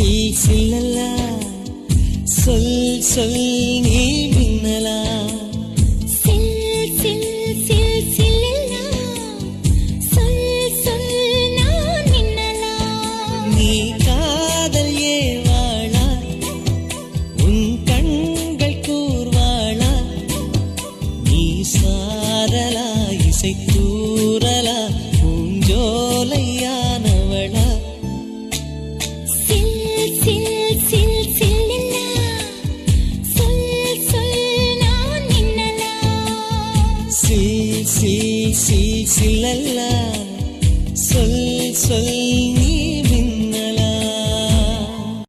சில் சில்லலா சொல் சொல் நீ மின்னலா சில் சில் சில் சில்லலா சொல் சொல் நான் மின்னலா நீ காதல் ஏவாளா உன் கண்கள் கூர்வாளா நீ சாரலா இசை தூரலா பூஞ்சோலையானவளா சில் சில் சில் சில்லலா சொல் சொல் நான் மின்னலா சில் சில் சில் சில்லலா சொல் சொல் நீ